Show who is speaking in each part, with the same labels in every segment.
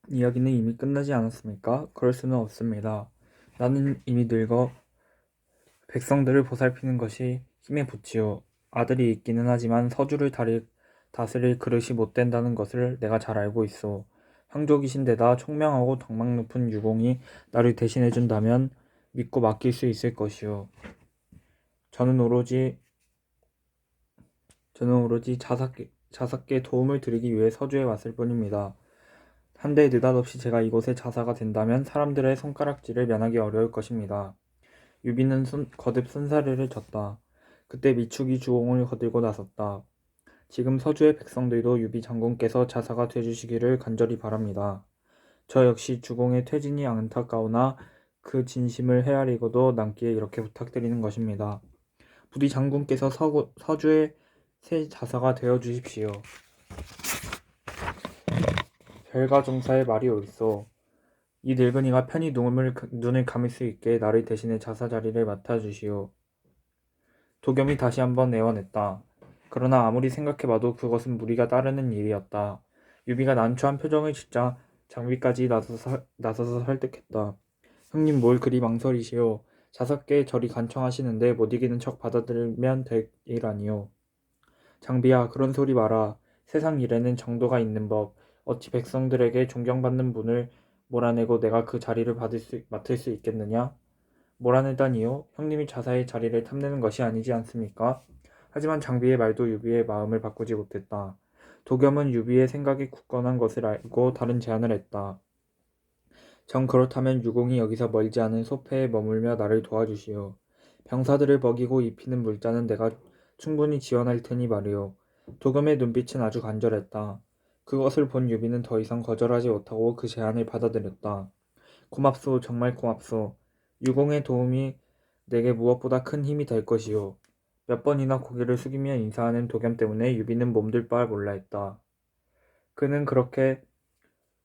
Speaker 1: 이야기는 이미 끝나지 않았습니까? 그럴 수는 없습니다. 나는 이미 늙어 백성들을 보살피는 것이 힘에 부치요. 아들이 있기는 하지만 서주를 다스릴 그릇이 못 된다는 것을 내가 잘 알고 있어. 황족이신데다 총명하고 덕망 높은 유공이 나를 대신해준다면 믿고 맡길 수 있을 것이요. 저는 오로지 자사께 도움을 드리기 위해 서주에 왔을 뿐입니다. 한데 느닷없이 제가 이곳에 자사가 된다면 사람들의 손가락질을 면하기 어려울 것입니다. 유비는 거듭 손사래를 쳤다. 그때 미축이 주공을 거들고 나섰다. 지금 서주의 백성들도 유비 장군께서 자사가 되주시기를 간절히 바랍니다. 저 역시 주공의 퇴진이 안타까우나 그 진심을 헤아리고도 남기에 이렇게 부탁드리는 것입니다. 부디 장군께서 서주의 새 자사가 되어 주십시오. 별가 종사의 말이 옳소. 이 늙은이가 편히 눈을 감을 수 있게 나를 대신해 자사 자리를 맡아주시오. 도겸이 다시 한번 애원했다. 그러나 아무리 생각해봐도 그것은 무리가 따르는 일이었다. 유비가 난처한 표정을 짓자 장비까지 나서서 설득했다. 형님 뭘 그리 망설이시오. 자석께 저리 간청하시는데 못 이기는 척 받아들이면 될 일 아니오. 장비야 그런 소리 마라. 세상 일에는 정도가 있는 법. 어찌 백성들에게 존경받는 분을 몰아내고 내가 그 자리를 맡을 수 있겠느냐? 몰아내다니요? 형님이 자사의 자리를 탐내는 것이 아니지 않습니까? 하지만 장비의 말도 유비의 마음을 바꾸지 못했다. 도겸은 유비의 생각이 굳건한 것을 알고 다른 제안을 했다. 정 그렇다면 유공이 여기서 멀지 않은 소패에 머물며 나를 도와주시오. 병사들을 먹이고 입히는 물자는 내가 충분히 지원할 테니 말이오. 도겸의 눈빛은 아주 간절했다. 그것을 본 유비는 더 이상 거절하지 못하고 그 제안을 받아들였다. 고맙소, 정말 고맙소. 유공의 도움이 내게 무엇보다 큰 힘이 될 것이오. 몇 번이나 고개를 숙이며 인사하는 도겸 때문에 유비는 몸둘 바를 몰라 했다. 그는 그렇게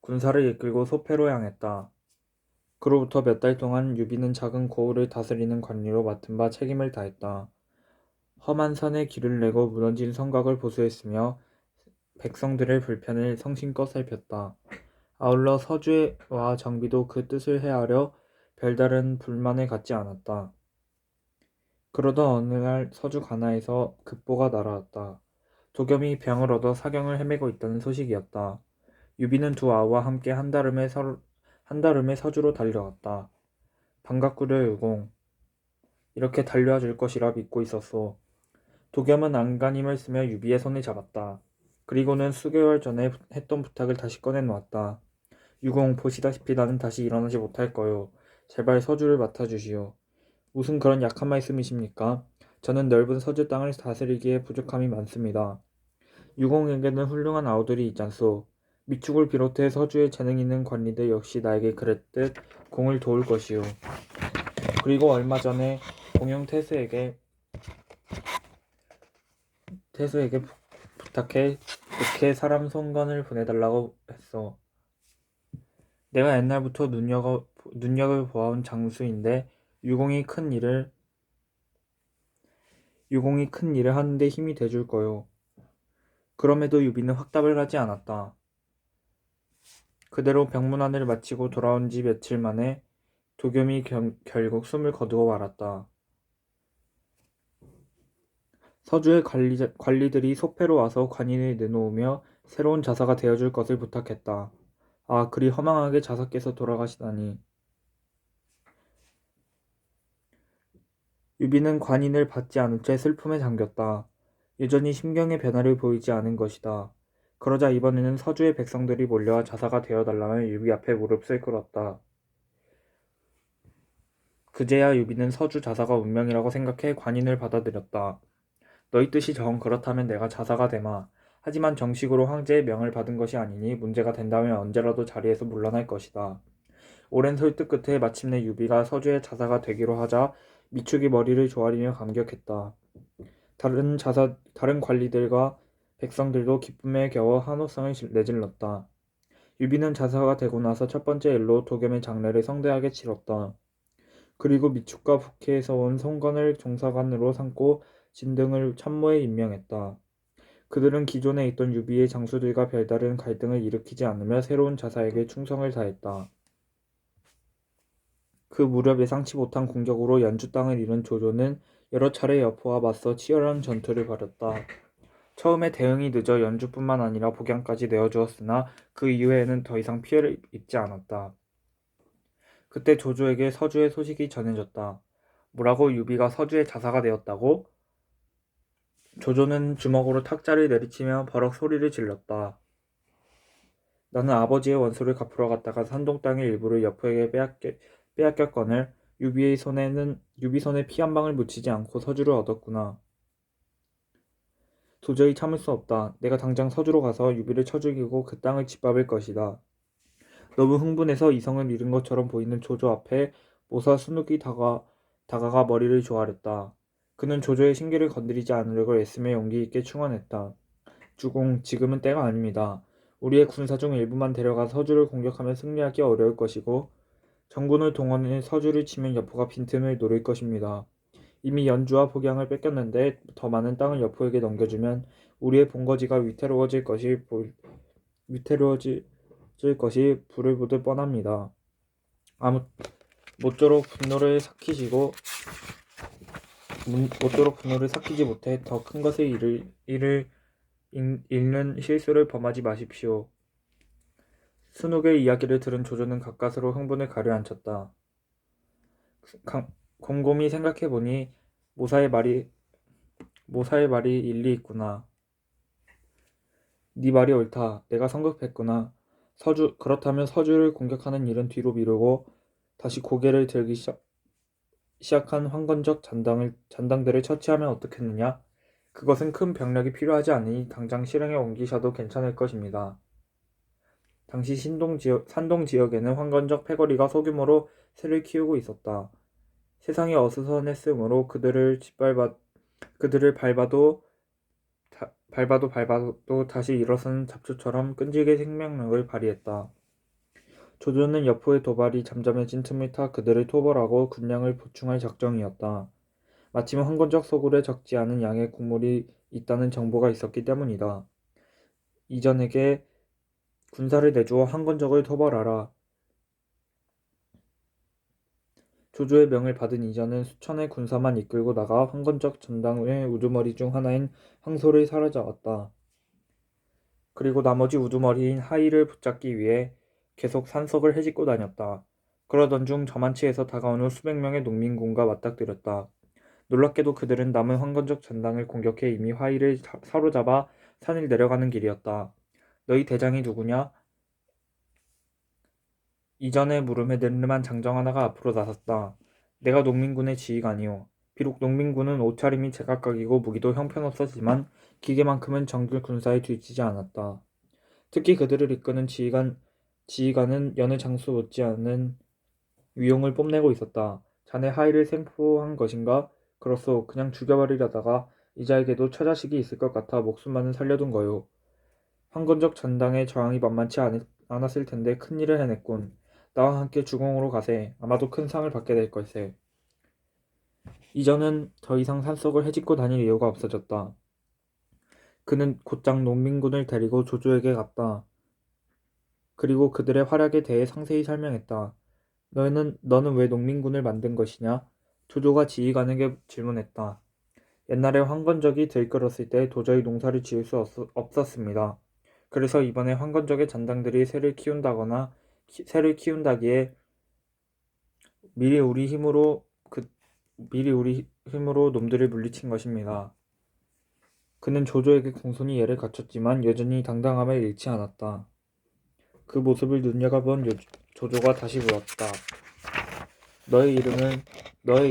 Speaker 1: 군사를 이끌고 소패로 향했다. 그로부터 몇 달 동안 유비는 작은 고을을 다스리는 관리로 맡은 바 책임을 다했다. 험한 산에 길을 내고 무너진 성곽을 보수했으며 백성들의 불편을 성심껏 살폈다. 아울러 서주와 정비도 그 뜻을 헤아려 별다른 불만을 갖지 않았다. 그러던 어느 날 서주 관하에서 급보가 날아왔다. 도겸이 병을 얻어 사경을 헤매고 있다는 소식이었다. 유비는 두 아우와 함께 한달음에 서주로 달려갔다. 반갑구려 유공. 이렇게 달려와 줄 것이라 믿고 있었소. 도겸은 안간힘을 쓰며 유비의 손을 잡았다. 그리고는 수개월 전에 했던 부탁을 다시 꺼내놓았다. 유공 보시다시피 나는 다시 일어나지 못할 거요. 제발 서주를 맡아주시오. 무슨 그런 약한 말씀이십니까? 저는 넓은 서주 땅을 다스리기에 부족함이 많습니다. 유공에게는 훌륭한 아우들이 있잖소. 미축을 비롯해 서주에 재능 있는 관리들 역시 나에게 그랬듯 공을 도울 것이오. 그리고 얼마 전에 공용 태수에게 부탁해 국회 사람 송건을 보내달라고 했어. 내가 옛날부터 눈여겨 보아온 장수인데 유공이 큰 일을 하는데 힘이 돼줄 거요. 그럼에도 유비는 확답을 하지 않았다. 그대로 병문안을 마치고 돌아온 지 며칠 만에 도겸이 결국 숨을 거두고 말았다. 서주의 관리들이 소패로 와서 관인을 내놓으며 새로운 자사가 되어줄 것을 부탁했다. 아, 그리 허망하게 자사께서 돌아가시다니. 유비는 관인을 받지 않은 채 슬픔에 잠겼다. 여전히 심경의 변화를 보이지 않은 것이다. 그러자 이번에는 서주의 백성들이 몰려와 자사가 되어달라며 유비 앞에 무릎을 꿇었다. 그제야 유비는 서주 자사가 운명이라고 생각해 관인을 받아들였다. 너희 뜻이 정 그렇다면 내가 자사가 되마. 하지만 정식으로 황제의 명을 받은 것이 아니니 문제가 된다면 언제라도 자리에서 물러날 것이다. 오랜 설득 끝에 마침내 유비가 서주의 자사가 되기로 하자 미축이 머리를 조아리며 감격했다. 다른 관리들과 백성들도 기쁨에 겨워 한호성을 내질렀다. 유비는 자사가 되고 나서 첫 번째 일로 도겸의 장례를 성대하게 치렀다. 그리고 미축과 북해에서 온 송건을 종사관으로 삼고 진등을 참모에 임명했다. 그들은 기존에 있던 유비의 장수들과 별다른 갈등을 일으키지 않으며 새로운 자사에게 충성을 다했다. 그 무렵 예상치 못한 공격으로 연주 땅을 잃은 조조는 여러 차례 여포와 맞서 치열한 전투를 벌였다. 처음에 대응이 늦어 연주뿐만 아니라 복양까지 내어주었으나 그 이후에는 더 이상 피해를 입지 않았다. 그때 조조에게 서주의 소식이 전해졌다. 뭐라고? 유비가 서주의 자사가 되었다고? 조조는 주먹으로 탁자를 내리치며 버럭 소리를 질렀다. 나는 아버지의 원수를 갚으러 갔다가 산동 땅의 일부를 여포에게 빼앗겼거늘 유비 손에 피 한 방울 묻히지 않고 서주를 얻었구나. 도저히 참을 수 없다. 내가 당장 서주로 가서 유비를 쳐 죽이고 그 땅을 짓밟을 것이다. 너무 흥분해서 이성을 잃은 것처럼 보이는 조조 앞에 모사 순욱이 다가가 머리를 조아렸다. 그는 조조의 신기를 건드리지 않으려고 애쓰며 용기 있게 충언했다. 주공, 지금은 때가 아닙니다. 우리의 군사 중 일부만 데려가 서주를 공격하면 승리하기 어려울 것이고 전군을 동원해 서주를 치면 여포가 빈틈을 노릴 것입니다. 이미 연주와 복양을 뺏겼는데 더 많은 땅을 여포에게 넘겨주면 우리의 본거지가 위태로워질 것이 불을 보듯 뻔합니다. 모쪼록 분노를 삭히지 못해 더 큰 것을 잃는 실수를 범하지 마십시오. 순욱의 이야기를 들은 조조는 가까스로 흥분을 가려앉혔다. 곰곰이 생각해보니 모사의 말이 일리 있구나. 네 말이 옳다. 내가 성급했구나. 그렇다면 서주를 공격하는 일은 뒤로 미루고 다시 고개를 들기 시작한 황건적 잔당들을 처치하면 어떻겠느냐? 그것은 큰 병력이 필요하지 않으니 당장 실행에 옮기셔도 괜찮을 것입니다. 당시 산동 지역에는 황건적 패거리가 소규모로 새를 키우고 있었다. 세상이 어수선했으므로 그들을 밟아도 다시 일어서는 잡초처럼 끈질게 생명력을 발휘했다. 조조는 여포의 도발이 잠잠해진 틈을 타 그들을 토벌하고 군량을 보충할 작정이었다. 마침 황건적 소굴에 적지 않은 양의 곡물이 있다는 정보가 있었기 때문이다. 이전에게 군사를 내주어 황건적을 토벌하라. 조조의 명을 받은 이전은 수천의 군사만 이끌고 나가 황건적 전당의 우두머리 중 하나인 황소를 사로잡았다. 그리고 나머지 우두머리인 하이를 붙잡기 위해 계속 산속을 헤집고 다녔다. 그러던 중 저만치에서 다가오는 수백 명의 농민군과 맞닥뜨렸다. 놀랍게도 그들은 남은 황건적 전당을 공격해 이미 하이를 사로잡아 산을 내려가는 길이었다. 너희 대장이 누구냐? 이전에 물음에 늠름한 장정 하나가 앞으로 나섰다. 내가 농민군의 지휘관이오. 비록 농민군은 옷차림이 제각각이고 무기도 형편없었지만 기계만큼은 정글 군사에 뒤지지 않았다. 특히 그들을 이끄는 지휘관은 여느 장수 못지않은 위용을 뽐내고 있었다. 자네 하이를 생포한 것인가? 그렇소. 그냥 죽여버리려다가 이자에게도 처자식이 있을 것 같아 목숨만은 살려둔 거요. 황건적 전당의 저항이 만만치 않았을 텐데 큰일을 해냈군. 나와 함께 주공으로 가세. 아마도 큰 상을 받게 될 걸세. 이전은 더 이상 산속을 헤집고 다닐 이유가 없어졌다. 그는 곧장 농민군을 데리고 조조에게 갔다. 그리고 그들의 활약에 대해 상세히 설명했다. 너는 왜 농민군을 만든 것이냐? 조조가 지휘관에게 질문했다. 옛날에 황건적이 들끓었을 때 도저히 농사를 지을 수 없었습니다. 그래서 이번에 황건적의 잔당들이 새를 키운다기에 미리 우리 힘으로 놈들을 물리친 것입니다. 그는 조조에게 공손히 예를 갖췄지만 여전히 당당함을 잃지 않았다. 그 모습을 눈여겨본 조조가 다시 물었다. 너의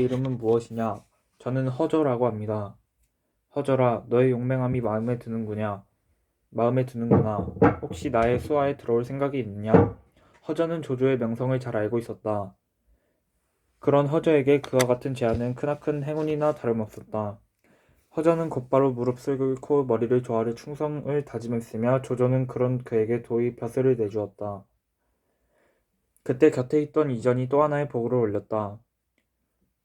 Speaker 1: 이름은 무엇이냐? 저는 허저라고 합니다. 허저라, 너의 용맹함이 마음에 드는구나. 혹시 나의 수하에 들어올 생각이 있느냐? 허저는 조조의 명성을 잘 알고 있었다. 그런 허저에게 그와 같은 제안은 크나큰 행운이나 다름없었다. 허저는 곧바로 무릎을 꿇고 머리를 조아려 충성을 다짐했으며 조조는 그에게 도의 벼슬을 내주었다. 그때 곁에 있던 이전이 또 하나의 보고를 올렸다.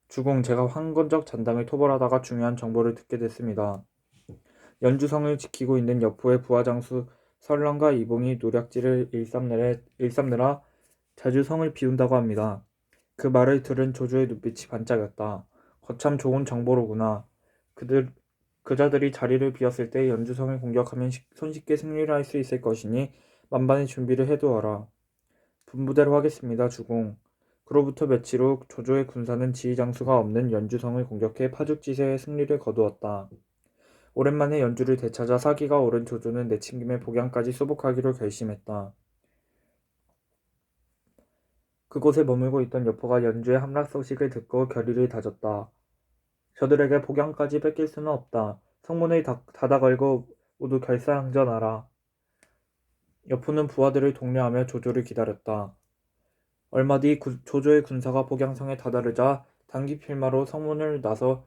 Speaker 1: 주공, 제가 황건적 잔당을 토벌하다가 중요한 정보를 듣게 됐습니다. 연주성을 지키고 있는 여포의 부하장수 설렁과 이봉이 노략질을 일삼느라 자주 성을 비운다고 합니다. 그 말을 들은 조조의 눈빛이 반짝였다. 거참 좋은 정보로구나. 그자들이 자리를 비웠을 때 연주성을 공격하면 손쉽게 승리를 할 수 있을 것이니 만반의 준비를 해두어라. 분부대로 하겠습니다, 주공. 그로부터 며칠 후 조조의 군사는 지휘장수가 없는 연주성을 공격해 파죽지세의 승리를 거두었다. 오랜만에 연주를 되찾아 사기가 오른 조조는 내친김에 복양까지 수복하기로 결심했다. 그곳에 머물고 있던 여포가 연주의 함락 소식을 듣고 결의를 다졌다. 저들에게 복양까지 뺏길 수는 없다. 성문을 닫아 걸고 모두 결사항전하라. 여포는 부하들을 독려하며 조조를 기다렸다. 얼마 뒤 조조의 군사가 복양성에 다다르자 단기 필마로 성문을 나서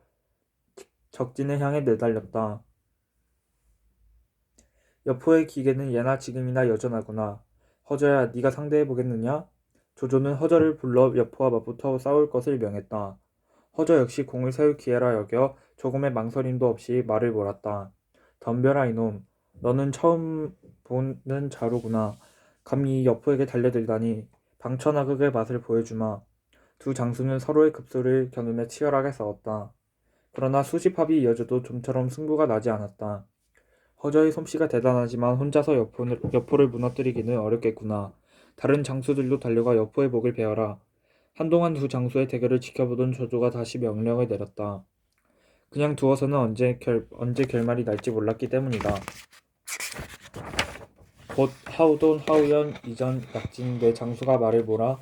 Speaker 1: 적진을 향해 내달렸다. 여포의 기계는 예나 지금이나 여전하구나. 허저야, 네가 상대해보겠느냐? 조조는 허저를 불러 여포와 맞붙어 싸울 것을 명했다. 허저 역시 공을 세울 기회라 여겨 조금의 망설임도 없이 말을 몰았다. 덤벼라 이놈. 너는 처음 보는 자루구나. 감히 여포에게 달려들다니. 방천하극의 맛을 보여주마. 두 장수는 서로의 급소를 겨누며 치열하게 싸웠다. 그러나 수십 합이 이어져도 좀처럼 승부가 나지 않았다. 허저의 솜씨가 대단하지만 혼자서 여포를 무너뜨리기는 어렵겠구나. 다른 장수들도 달려가 여포의 목을 베어라. 한동안 두 장수의 대결을 지켜보던 조조가 다시 명령을 내렸다. 그냥 두어서는 언제 결말이 날지 몰랐기 때문이다. 곧 하우돈, 하우연, 이전, 약진 네 장수가 말을 몰아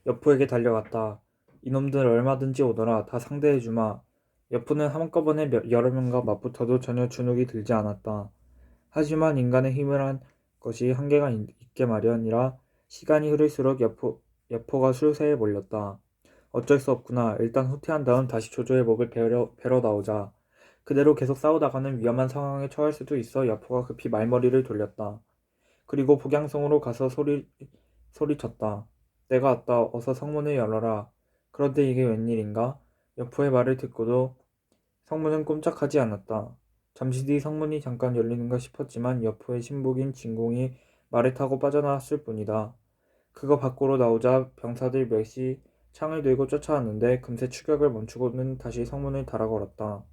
Speaker 1: 여포에게 달려갔다. 이놈들 얼마든지 오너라. 다 상대해주마. 여포는 한꺼번에 여러 명과 맞붙어도 전혀 주눅이 들지 않았다. 하지만 인간의 힘을 한 것이 한계가 있게 마련이라 시간이 흐를수록 여포가 술세에 몰렸다. 어쩔 수 없구나. 일단 후퇴한 다음 다시 조조의 목을 베러 나오자. 그대로 계속 싸우다가는 위험한 상황에 처할 수도 있어 여포가 급히 말머리를 돌렸다. 그리고 복양성으로 가서 소리쳤다. 내가 왔다. 어서 성문을 열어라. 그런데 이게 웬일인가? 여포의 말을 듣고도 성문은 꼼짝하지 않았다. 잠시 뒤 성문이 잠깐 열리는가 싶었지만 여포의 신복인 진공이 말을 타고 빠져나왔을 뿐이다. 그거 밖으로 나오자 병사들 몇이 창을 들고 쫓아왔는데 금세 추격을 멈추고는 다시 성문을 달아 걸었다.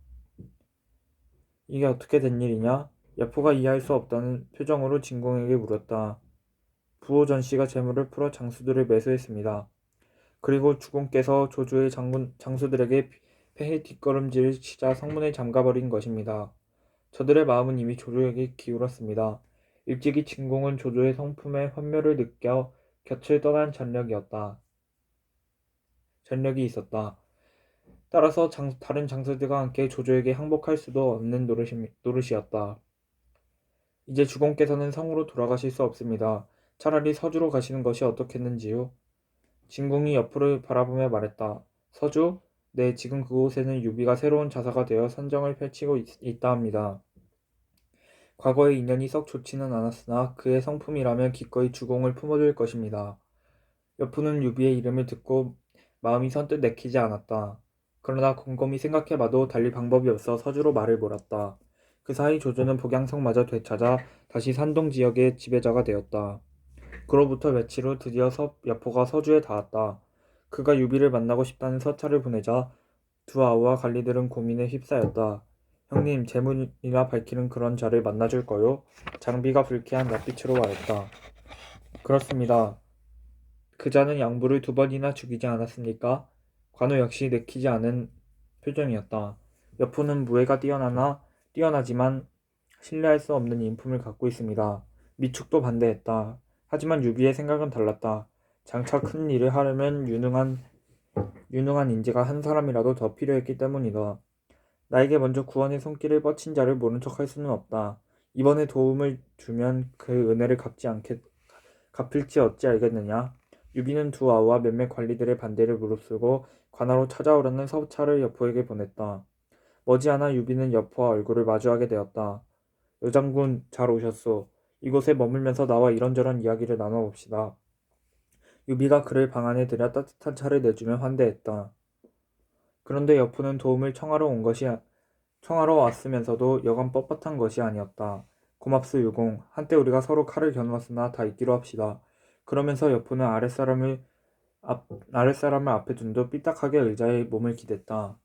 Speaker 1: 이게 어떻게 된 일이냐? 여포가 이해할 수 없다는 표정으로 진공에게 물었다. 부호 전씨가 재물을 풀어 장수들을 매수했습니다. 그리고 주공께서 조조의 장수들에게 패해 뒷걸음질을 치자 성문을 잠가버린 것입니다. 저들의 마음은 이미 조조에게 기울었습니다. 일찍이 진공은 조조의 성품에 환멸을 느껴 곁을 떠난 전력이 있었다. 따라서 다른 장수들과 함께 조조에게 항복할 수도 없는 노릇이었다. 이제 주공께서는 성으로 돌아가실 수 없습니다. 차라리 서주로 가시는 것이 어떻겠는지요? 진공이 옆으로 바라보며 말했다. 서주? 네, 지금 그곳에는 유비가 새로운 자사가 되어 선정을 펼치고 있다 합니다. 과거의 인연이 썩 좋지는 않았으나 그의 성품이라면 기꺼이 주공을 품어줄 것입니다. 여포는 유비의 이름을 듣고 마음이 선뜻 내키지 않았다. 그러나 곰곰이 생각해봐도 달리 방법이 없어 서주로 말을 몰았다. 그 사이 조조는 복양성마저 되찾아 다시 산동 지역의 지배자가 되었다. 그로부터 며칠 후 드디어 여포가 서주에 닿았다. 그가 유비를 만나고 싶다는 서찰을 보내자 두 아우와 관리들은 고민에 휩싸였다. 형님, 재문이나 밝히는 그런 자를 만나줄 거요? 장비가 불쾌한 낯빛으로 말했다. 그렇습니다. 그자는 양부를 2번이나 죽이지 않았습니까? 관우 역시 내키지 않은 표정이었다. 여포는 무예가 뛰어나지만 신뢰할 수 없는 인품을 갖고 있습니다. 미축도 반대했다. 하지만 유비의 생각은 달랐다. 장차 큰 일을 하려면 유능한 인재가 한 사람이라도 더 필요했기 때문이다. 나에게 먼저 구원의 손길을 뻗친 자를 모른 척할 수는 없다. 이번에 도움을 주면 그 은혜를 갚을지 어찌 알겠느냐. 유비는 두 아우와 몇몇 관리들의 반대를 무릅쓰고 관하로 찾아오라는 서찰을 여포에게 보냈다. 머지않아 유비는 여포와 얼굴을 마주하게 되었다. 여장군, 잘 오셨소. 이곳에 머물면서 나와 이런저런 이야기를 나눠봅시다. 유비가 그를 방 안에 들여 따뜻한 차를 내주며 환대했다. 그런데 여포는 도움을 청하러 온 것이 청하러 왔으면서도 여간 뻣뻣한 것이 아니었다. 고맙소 유공. 한때 우리가 서로 칼을 겨누었으나 다 잊기로 합시다. 그러면서 여포는 아랫사람을 앞에 둔 듯 삐딱하게 의자에 몸을 기댔다.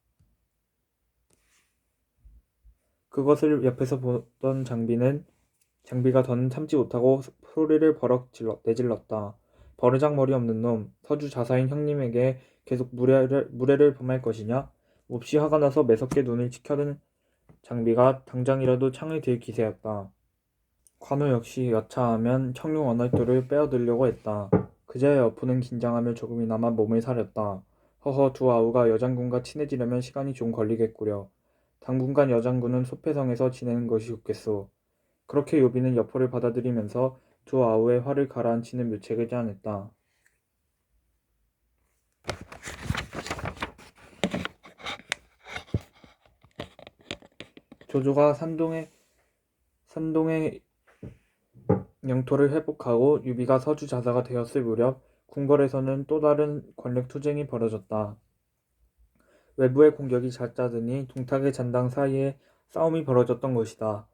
Speaker 1: 그것을 옆에서 보던 장비가 더는 참지 못하고 소리를 버럭 내질렀다. 버르장머리 없는 놈, 서주 자사인 형님에게 계속 무례를 범할 것이냐? 몹시 화가 나서 매섭게 눈을 치켜든 장비가 당장이라도 창을 들 기세였다. 관우 역시 여차하면 청룡 언얼도를 빼어들려고 했다. 그제야 여포는 긴장하며 조금이나마 몸을 사렸다. 허허 두 아우가 여장군과 친해지려면 시간이 좀 걸리겠구려. 당분간 여장군은 소패성에서 지내는 것이 좋겠소. 그렇게 요비는 여포를 받아들이면서 두 아우의 화를 가라앉히는 묘책을 짜냈다. 조조가 산동의 영토를 회복하고 유비가 서주 자사가 되었을 무렵 궁궐에서는 또 다른 권력 투쟁이 벌어졌다. 외부의 공격이 잦아드니 동탁의 잔당 사이에 싸움이 벌어졌던 것이다.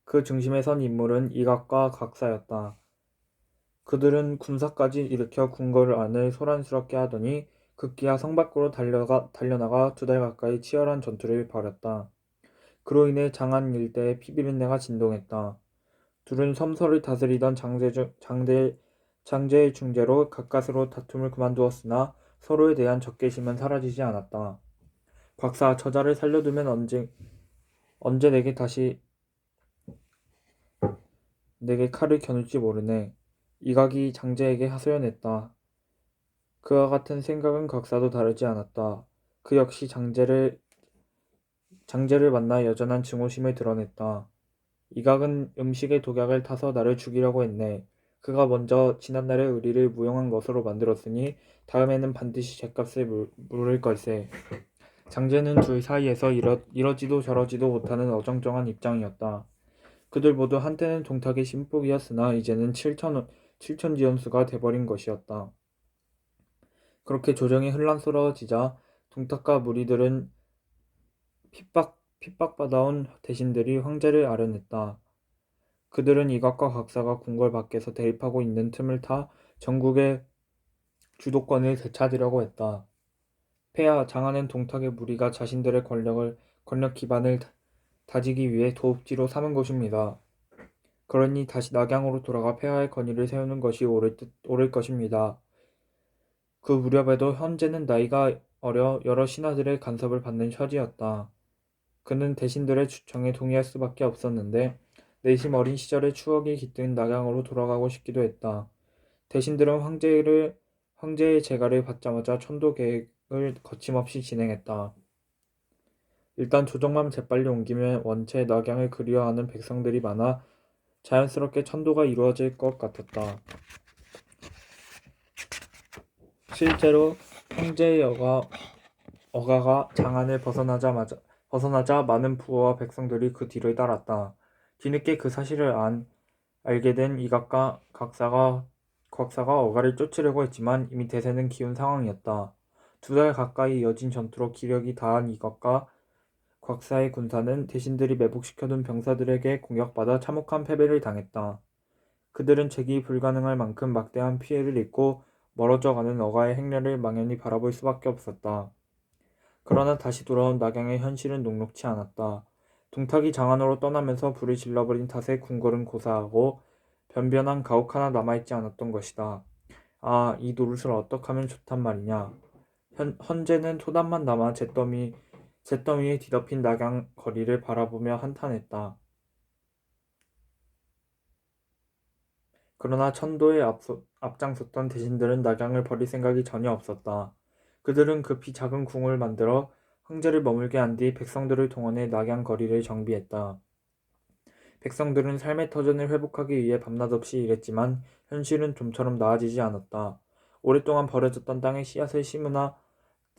Speaker 1: 그 중심에 선 인물은 이각과 각사였다. 그들은 군사까지 일으켜 궁궐 안을 소란스럽게 하더니 급기야 성 밖으로 달려나가 2달 가까이 치열한 전투를 벌였다. 그로 인해 장안 일대의 피비린내가 진동했다. 둘은 섬서를 다스리던 장제의 중재로 가까스로 다툼을 그만두었으나 서로에 대한 적개심은 사라지지 않았다. 곽사, 저자를 살려두면 언제 내게 칼을 겨눌지 모르네. 이각이 장제에게 하소연했다. 그와 같은 생각은 곽사도 다르지 않았다. 그 역시 장제를 만나 여전한 증오심을 드러냈다. 이각은 음식의 독약을 타서 나를 죽이려고 했네. 그가 먼저 지난날의 의리를 무용한 것으로 만들었으니 다음에는 반드시 죗값을 물을 걸세. 장제는 둘 사이에서 이러지도 저러지도 못하는 어정쩡한 입장이었다. 그들 모두 한때는 동탁의 신복이었으나 이제는 칠천지연수가 돼버린 것이었다. 그렇게 조정이 혼란스러워지자 동탁과 무리들은 핍박받아온 대신들이 황제를 아련했다. 그들은 이각과 각사가 궁궐 밖에서 대립하고 있는 틈을 타 전국의 주도권을 되찾으려고 했다. 폐하 장하는 동탁의 무리가 자신들의 권력 기반을 다지기 위해 도읍지로 삼은 것입니다. 그러니 다시 낙양으로 돌아가 폐하의 권위를 세우는 것이 옳을 것입니다. 그 무렵에도 현재는 나이가 어려 여러 신하들의 간섭을 받는 처지였다. 그는 대신들의 주청에 동의할 수밖에 없었는데 내심 어린 시절의 추억이 깃든 낙양으로 돌아가고 싶기도 했다. 대신들은 황제의 재가를 받자마자 천도 계획을 거침없이 진행했다. 일단 조정만 재빨리 옮기면 원체 낙양을 그리워하는 백성들이 많아 자연스럽게 천도가 이루어질 것 같았다. 실제로 황제의 어가가 장안을 벗어나자 많은 부하와 백성들이 그 뒤를 따랐다. 뒤늦게 그 사실을 알게 된 이각과 곽사가 어가를 쫓으려고 했지만 이미 대세는 기운 상황이었다. 2달 가까이 이어진 전투로 기력이 다한 이각과 곽사의 군사는 대신들이 매복시켜둔 병사들에게 공격받아 참혹한 패배를 당했다. 그들은 재기 불가능할 만큼 막대한 피해를 입고 멀어져가는 어가의 행렬을 망연히 바라볼 수밖에 없었다. 그러나 다시 돌아온 낙양의 현실은 녹록치 않았다. 동탁이 장안으로 떠나면서 불을 질러버린 탓에 궁궐은 고사하고 변변한 가옥 하나 남아있지 않았던 것이다. 아, 이 노릇을 어떡하면 좋단 말이냐. 헌재는 토단만 남아 잿더미에 뒤덮인 낙양 거리를 바라보며 한탄했다. 그러나 천도에 앞장섰던 대신들은 낙양을 버릴 생각이 전혀 없었다. 그들은 급히 작은 궁을 만들어 황제를 머물게 한 뒤 백성들을 동원해 낙양 거리를 정비했다. 백성들은 삶의 터전을 회복하기 위해 밤낮 없이 일했지만 현실은 좀처럼 나아지지 않았다. 오랫동안 버려졌던 땅에 씨앗을 심으나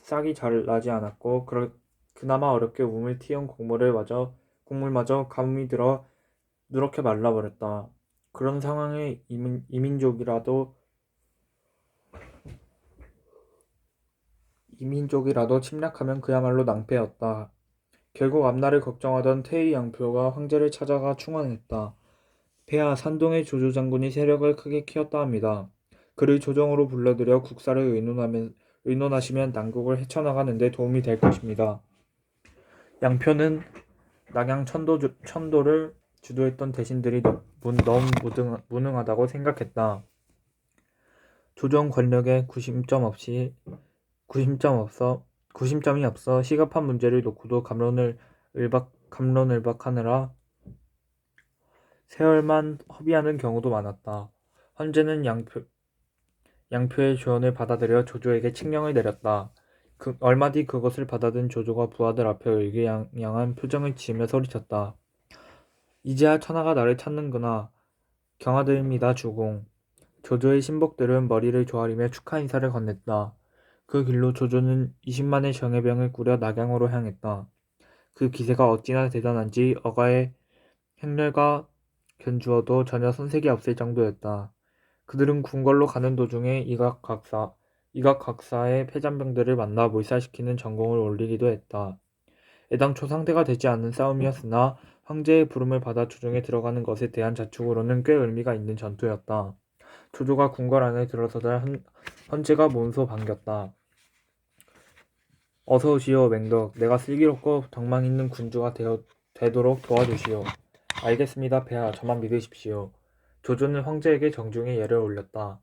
Speaker 1: 싹이 잘 나지 않았고 그나마 어렵게 우물 틔운 곡물마저 가뭄이 들어 누렇게 말라버렸다. 그런 상황에 이민족이라도 침략하면 그야말로 낭패였다. 결국 앞날을 걱정하던 태의 양표가 황제를 찾아가 충원했다. 폐하 산동의 조조 장군이 세력을 크게 키웠다 합니다. 그를 조정으로 불러들여 국사를 의논하시면 난국을 헤쳐나가는 데 도움이 될 것입니다. 양표는 낙양 천도를 주도했던 대신들이 너무 무능하다고 생각했다. 조정 권력에 구심점이 없어 시급한 문제를 놓고도 갑론을박하느라 세월만 허비하는 경우도 많았다. 헌재는 양표의 조언을 받아들여 조조에게 칙령을 내렸다. 얼마 뒤 그것을 받아든 조조가 부하들 앞에 의기양양한 표정을 지으며 소리쳤다. 이제야 천하가 나를 찾는구나. 경하드립니다, 주공. 조조의 신복들은 머리를 조아리며 축하 인사를 건넸다. 그 길로 조조는 20만의 정예병을 꾸려 낙양으로 향했다. 그 기세가 어찌나 대단한지 어가의 행렬과 견주어도 전혀 손색이 없을 정도였다. 그들은 궁궐로 가는 도중에 이각각사의 패잔병들을 만나 몰살시키는 전공을 올리기도 했다. 애당초 상대가 되지 않는 싸움이었으나 황제의 부름을 받아 조정에 들어가는 것에 대한 자축으로는 꽤 의미가 있는 전투였다. 조조가 궁궐 안에 들어서자 헌제가 몸소 반겼다. 어서 오시오, 맹덕. 내가 슬기롭고 덕망 있는 군주가 되도록 도와주시오. 알겠습니다, 폐하. 저만 믿으십시오. 조조는 황제에게 정중히 예를 올렸다.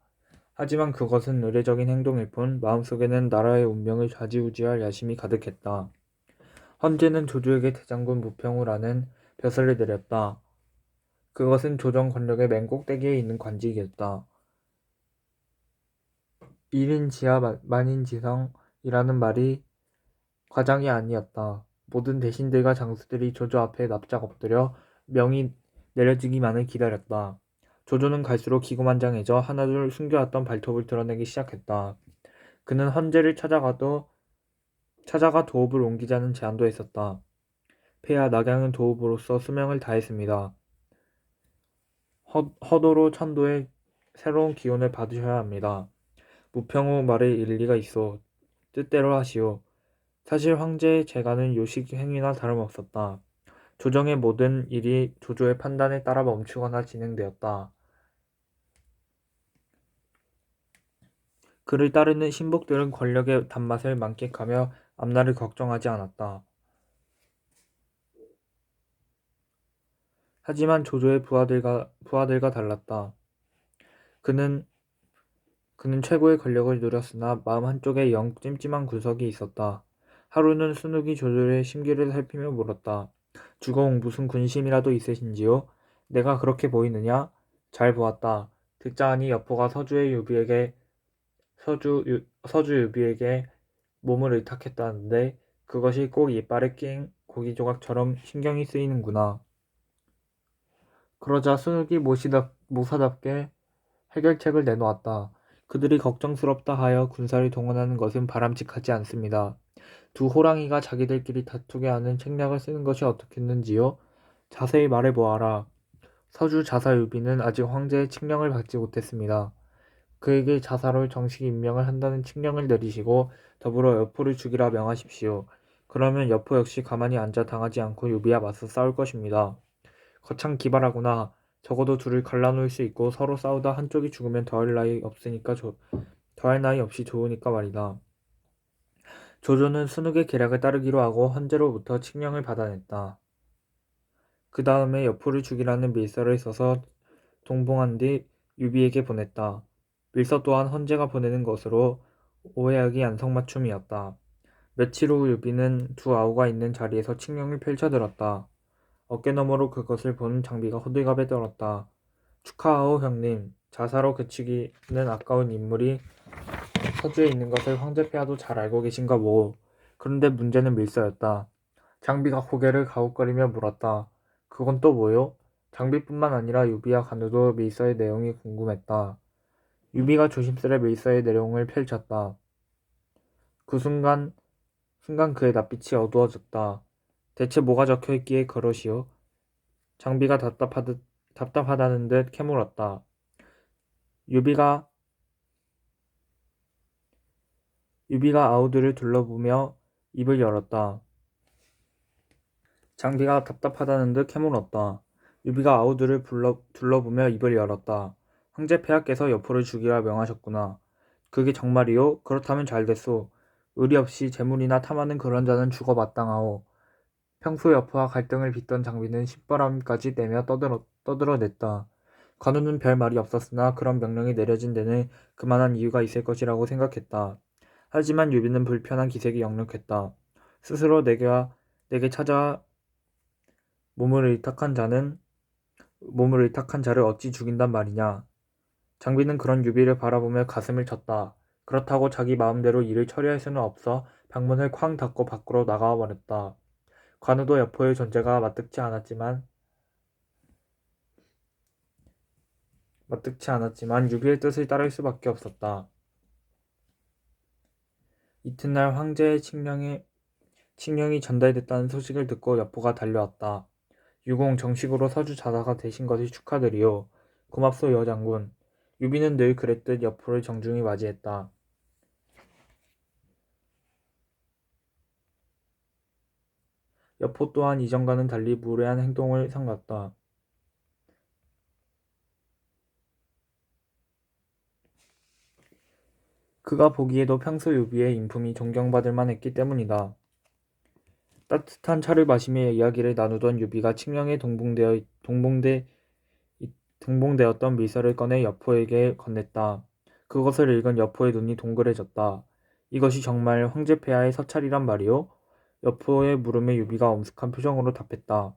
Speaker 1: 하지만 그것은 의례적인 행동일 뿐 마음속에는 나라의 운명을 좌지우지할 야심이 가득했다. 헌제는 조조에게 대장군 무평우라는 벼슬을 내렸다. 그것은 조정 권력의 맨 꼭대기에 있는 관직이었다. 일인지하 만인지성이라는 말이 과장이 아니었다. 모든 대신들과 장수들이 조조 앞에 납작 엎드려 명이 내려지기만을 기다렸다. 조조는 갈수록 기고만장해져 하나둘 숨겨왔던 발톱을 드러내기 시작했다. 그는 헌제를 찾아가 도읍을 옮기자는 제안도 했었다. 폐하 낙양은 도읍으로서 수명을 다했습니다. 허도로 천도의 새로운 기운을 받으셔야 합니다. 무평우 말에 일리가 있어. 뜻대로 하시오. 사실 황제의 재간은 요식 행위나 다름없었다. 조정의 모든 일이 조조의 판단에 따라 멈추거나 진행되었다. 그를 따르는 신복들은 권력의 단맛을 만끽하며 앞날을 걱정하지 않았다. 하지만 조조의 부하들과 달랐다. 그는 최고의 권력을 누렸으나 마음 한쪽에 영 찜찜한 구석이 있었다. 하루는 순욱이 조조의 심기를 살피며 물었다. 주공, 무슨 군심이라도 있으신지요? 내가 그렇게 보이느냐? 잘 보았다. 듣자 하니 여포가 서주 유비에게 몸을 의탁했다는데 그것이 꼭 이빨에 낀 고기 조각처럼 신경이 쓰이는구나. 그러자 순욱이 모사답게 해결책을 내놓았다. 그들이 걱정스럽다 하여 군사를 동원하는 것은 바람직하지 않습니다. 두 호랑이가 자기들끼리 다투게 하는 책략을 쓰는 것이 어떻겠는지요? 자세히 말해보아라. 서주 자사유비는 아직 황제의 칙령을 받지 못했습니다. 그에게 자사로 정식 임명을 한다는 칙령을 내리시고 더불어 여포를 죽이라 명하십시오. 그러면 여포 역시 가만히 앉아 당하지 않고 유비와 맞서 싸울 것입니다. 거참 기발하구나. 적어도 둘을 갈라놓을 수 있고 서로 싸우다 한쪽이 죽으면 더할 나위 없이 좋으니까 말이다. 조조는 순욱의 계략을 따르기로 하고 헌제로부터 칙령을 받아냈다. 그 다음에 여포를 죽이라는 밀서를 써서 동봉한 뒤 유비에게 보냈다. 밀서 또한 헌제가 보내는 것으로 오해하기 안성맞춤이었다. 며칠 후 유비는 두 아우가 있는 자리에서 칙령을 펼쳐들었다. 어깨너머로 그것을 본 장비가 호들갑에 떨었다. 축하하오 형님. 자사로 그치기는 아까운 인물이 서주에 있는 것을 황제폐하도 잘 알고 계신가 뭐. 그런데 문제는 밀서였다. 장비가 고개를 가웃거리며 물었다. 그건 또 뭐요? 장비뿐만 아니라 유비와 간우도 밀서의 내용이 궁금했다. 유비가 조심스레 밀서의 내용을 펼쳤다. 그 순간 그의 낯빛이 어두워졌다. 대체 뭐가 적혀있기에 그러시오? 장비가 답답하다는 듯 캐물었다. 유비가 아우들을 둘러보며 입을 열었다. 장비가 답답하다는 듯 캐물었다. 유비가 아우들을 둘러보며 입을 열었다. 황제 폐하께서 여포를 죽이라 명하셨구나. 그게 정말이요? 그렇다면 잘됐소. 의리 없이 재물이나 탐하는 그런 자는 죽어 마땅하오. 평소 여포와 갈등을 빚던 장비는 신바람까지 내며 떠들어댔다. 관우는 별 말이 없었으나 그런 명령이 내려진 데는 그만한 이유가 있을 것이라고 생각했다. 하지만 유비는 불편한 기색이 역력했다. 스스로 내게 찾아 몸을 의탁한 자를 어찌 죽인단 말이냐. 장비는 그런 유비를 바라보며 가슴을 쳤다. 그렇다고 자기 마음대로 일을 처리할 수는 없어 방문을 쾅 닫고 밖으로 나가 버렸다. 관우도 여포의 존재가 마뜩치 않았지만 유비의 뜻을 따를 수밖에 없었다. 이튿날 황제의 칙령이 전달됐다는 소식을 듣고 여포가 달려왔다. 유공 정식으로 서주 자사가 되신 것을 축하드리오. 고맙소 여장군. 유비는 늘 그랬듯 여포를 정중히 맞이했다. 여포 또한 이전과는 달리 무례한 행동을 삼갔다. 그가 보기에도 평소 유비의 인품이 존경받을 만했기 때문이다. 따뜻한 차를 마시며 이야기를 나누던 유비가 칙령에 동봉되었던 밀서를 꺼내 여포에게 건넸다. 그것을 읽은 여포의 눈이 동그래졌다. 이것이 정말 황제폐하의 서찰이란 말이오? 여포의 물음에 유비가 엄숙한 표정으로 답했다.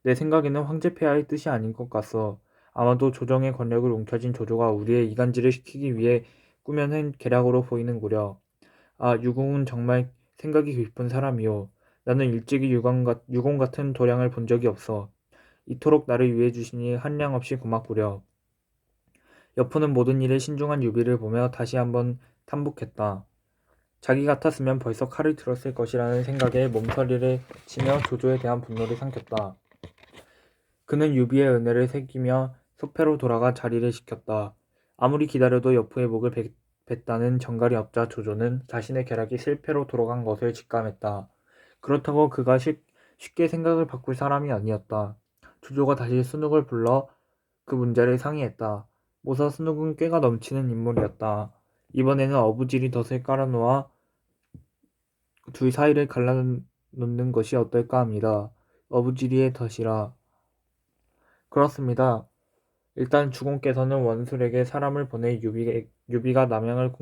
Speaker 1: 내 생각에는 황제폐하의 뜻이 아닌 것 같소. 아마도 조정의 권력을 움켜쥔 조조가 우리의 이간질을 시키기 위해 꾸며낸 계략으로 보이는구려. 아, 유공은 정말 생각이 깊은 사람이오. 나는 일찍이 유공 같은 도량을 본 적이 없어. 이토록 나를 위해 주시니 한량없이 고맙구려. 여포는 모든 일에 신중한 유비를 보며 다시 한번 탐복했다. 자기 같았으면 벌써 칼을 들었을 것이라는 생각에 몸서리를 치며 조조에 대한 분노를 삼켰다. 그는 유비의 은혜를 새기며 속패로 돌아가 자리를 지켰다. 아무리 기다려도 여포의 목을 뱉다는 정갈이 없자 조조는 자신의 계략이 실패로 돌아간 것을 직감했다. 그렇다고 그가 쉽게 생각을 바꿀 사람이 아니었다. 조조가 다시 순욱을 불러 그 문제를 상의했다. 모사 순욱은 꾀가 넘치는 인물이었다. 이번에는 어부지리 덫을 깔아놓아 둘 사이를 갈라놓는 것이 어떨까 합니다. 어부지리의 덫이라. 그렇습니다. 일단 주공께서는 원술에게 사람을 보내 유비가 남양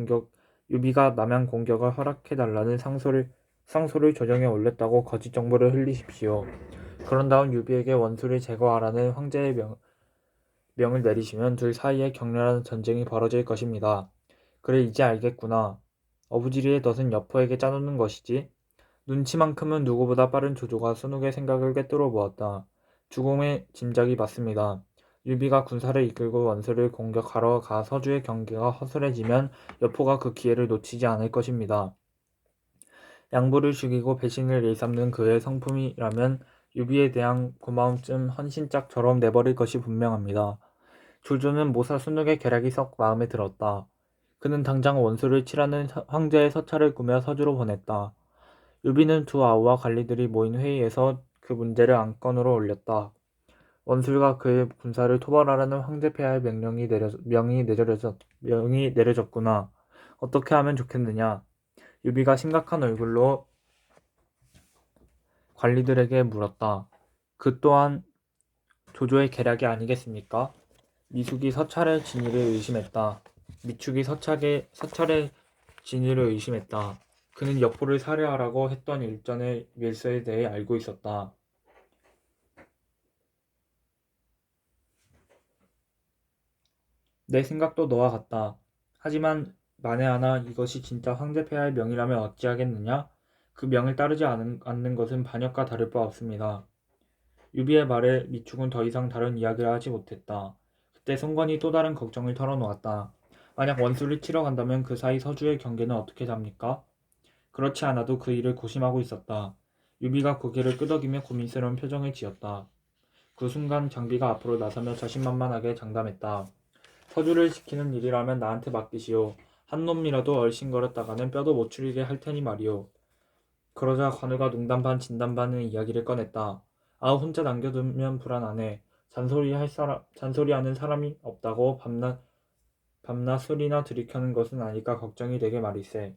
Speaker 1: 공격을 허락해달라는 상소를 조정에 올렸다고 거짓 정보를 흘리십시오. 그런 다음 유비에게 원술을 제거하라는 황제의 명을 내리시면 둘 사이에 격렬한 전쟁이 벌어질 것입니다. 그래 이제 알겠구나. 어부지리의 덫은 여포에게 짜놓는 것이지. 눈치만큼은 누구보다 빠른 조조가 순욱의 생각을 꿰뚫어 보았다. 주공의 짐작이 맞습니다. 유비가 군사를 이끌고 원수를 공격하러 가 서주의 경계가 허술해지면 여포가 그 기회를 놓치지 않을 것입니다. 양보를 죽이고 배신을 일삼는 그의 성품이라면 유비에 대한 고마움쯤 헌신짝처럼 내버릴 것이 분명합니다. 조조는 모사 순욱의 계략이 썩 마음에 들었다. 그는 당장 원수를 치라는 황제의 서찰을 꾸며 서주로 보냈다. 유비는 두 아우와 관리들이 모인 회의에서 그 문제를 안건으로 올렸다. 원술과 그의 군사를 토벌하라는 황제폐하의 명이 내려졌구나. 어떻게 하면 좋겠느냐? 유비가 심각한 얼굴로 관리들에게 물었다. 그 또한 조조의 계략이 아니겠습니까? 미숙이 서찰의 진위를 의심했다. 미축이 서찰의 진위를 의심했다. 그는 여포를 살해하라고 했던 일전의 밀서에 대해 알고 있었다. 내 생각도 너와 같다. 하지만 만에 하나 이것이 진짜 황제폐하의 명이라면 어찌하겠느냐? 그 명을 따르지 않는 것은 반역과 다를 바 없습니다. 유비의 말에 미축은 더 이상 다른 이야기를 하지 못했다. 그때 송건이 또 다른 걱정을 털어놓았다. 만약 원수를 치러 간다면 그 사이 서주의 경계는 어떻게 잡니까? 그렇지 않아도 그 일을 고심하고 있었다. 유비가 고개를 끄덕이며 고민스러운 표정을 지었다. 그 순간 장비가 앞으로 나서며 자신만만하게 장담했다. 서주를 지키는 일이라면 나한테 맡기시오. 한 놈이라도 얼씬거렸다가는 뼈도 못 추리게 할 테니 말이오. 그러자 관우가 농담 반 진담 반의 이야기를 꺼냈다. 혼자 남겨두면 불안하네. 잔소리하는 사람이 없다고 밤낮 술이나 들이켜는 것은 아닐까 걱정이 되게 말이세.